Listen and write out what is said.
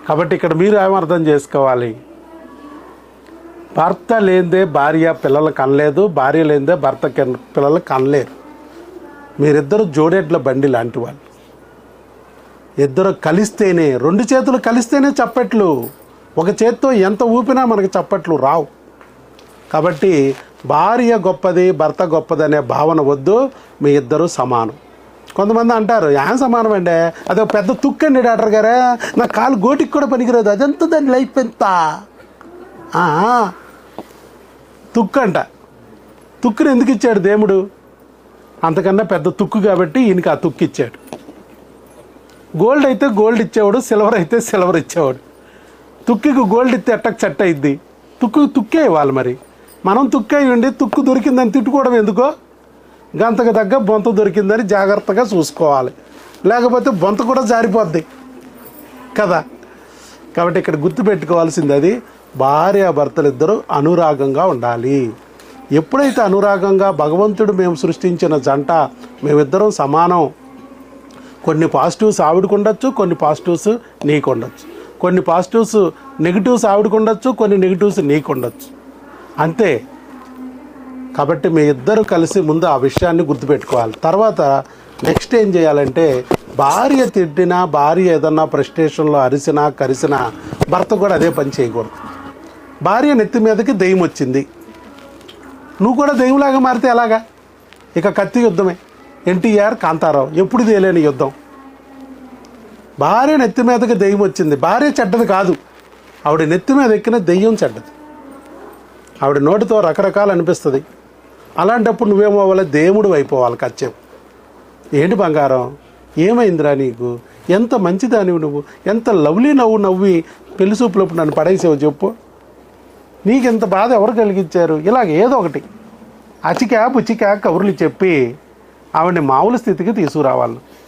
కాబట్టి ఇక్కడ మీరు ఏమర్థం చేసుకోవాలి, భర్త లేనిదే భార్య పిల్లలు కనలేదు, భార్య లేనిదే భర్త పిల్లలు కనలేరు. మీరిద్దరు జోడెడ్ల బండి లాంటి వాళ్ళు. ఇద్దరు కలిస్తేనే, రెండు చేతులు కలిస్తేనే చప్పట్లు. ఒక చేత్తో ఎంత ఊపినా మనకి చప్పట్లు రావు. కాబట్టి భార్య గొప్పది భర్త గొప్పది అనే భావన వద్దు. మీ ఇద్దరు సమానం. కొంతమంది అంటారు ఏం సమానం అండి, అదొక పెద్ద తుక్కండి డాక్టర్ గారే, నా కాలు గోటికి కూడా పనికిరాదు, అదంతా దాని లైఫ్ ఎంత తుక్కంట. తుక్కుని ఎందుకు ఇచ్చాడు దేవుడు? అంతకన్నా పెద్ద తుక్కు కాబట్టి ఈయనకి ఆ తుక్కు ఇచ్చాడు. గోల్డ్ అయితే గోల్డ్ ఇచ్చేవాడు, సిల్వర్ అయితే సిల్వర్ ఇచ్చేవాడు. తుక్కికి గోల్డ్ ఇస్తే ఎట్టకు చెట్ట అయింది, తుక్కే ఇవ్వాలి. మరి మనం తుక్కే ఉండి తుక్కు దొరికిందని తిట్టుకోవడం ఎందుకో? గంతకు తగ్గ బొంత దొరికిందని జాగ్రత్తగా చూసుకోవాలి, లేకపోతే బొంత కూడా జారిపోద్ది కదా. కాబట్టి ఇక్కడ గుర్తుపెట్టుకోవాల్సింది అది, భార్యాభర్తలు ఇద్దరు అనురాగంగా ఉండాలి. ఎప్పుడైతే అనురాగంగా, భగవంతుడు మేము సృష్టించిన జంట, మేమిద్దరం సమానం. కొన్ని పాజిటివ్స్ ఆవిడకు ఉండొచ్చు, కొన్ని పాజిటివ్స్ నీకు ఉండొచ్చు, కొన్ని పాజిటివ్స్ నెగిటివ్స్ ఆవిడకు ఉండొచ్చు, కొన్ని నెగిటివ్స్ నీకు ఉండొచ్చు, అంతే. కాబట్టి మీ ఇద్దరు కలిసి ముందు ఆ విషయాన్ని గుర్తుపెట్టుకోవాలి. తర్వాత నెక్స్ట్ ఏం చేయాలంటే, భార్య తిట్టినా, భార్య ఏదన్నా ఫ్రస్ట్రేషన్లో అరిసినా కరిసినా భర్త కూడా అదే పని చేయకూడదు. భార్య నెత్తి మీదకి దెయ్యం వచ్చింది, నువ్వు కూడా దెయ్యంలాగా మారితే ఎలాగా? ఇక కత్తి యుద్ధమే. ఎన్టీఆర్ కాంతారావు ఎప్పుడు తేలేని యుద్ధం. భార్య నెత్తి మీదకి దెయ్యం వచ్చింది. భార్య చెడ్డది కాదు, ఆవిడ నెత్తి మీద ఎక్కిన దెయ్యం చెడ్డది. ఆవిడ నోటితో రకరకాలు అనిపిస్తుంది. అలాంటప్పుడు నువ్వేమవ్వాలి? దేవుడు అయిపోవాలి. కచ్చేపు ఏంటి బంగారం, ఏమైందిరా నీకు, ఎంత మంచిదానివి నువ్వు, ఎంత లవ్లీ నవ్వి పెళ్లి చూపులప్పుడు నన్ను పడేసావు చెప్పు, నీకెంత బాధ ఎవరు కలిగించారు? ఇలాగ ఏదో ఒకటి అచికా పుచ్చికా కబుర్లు చెప్పి ఆవిడని మామూలు స్థితికి తీసుకురావాలి.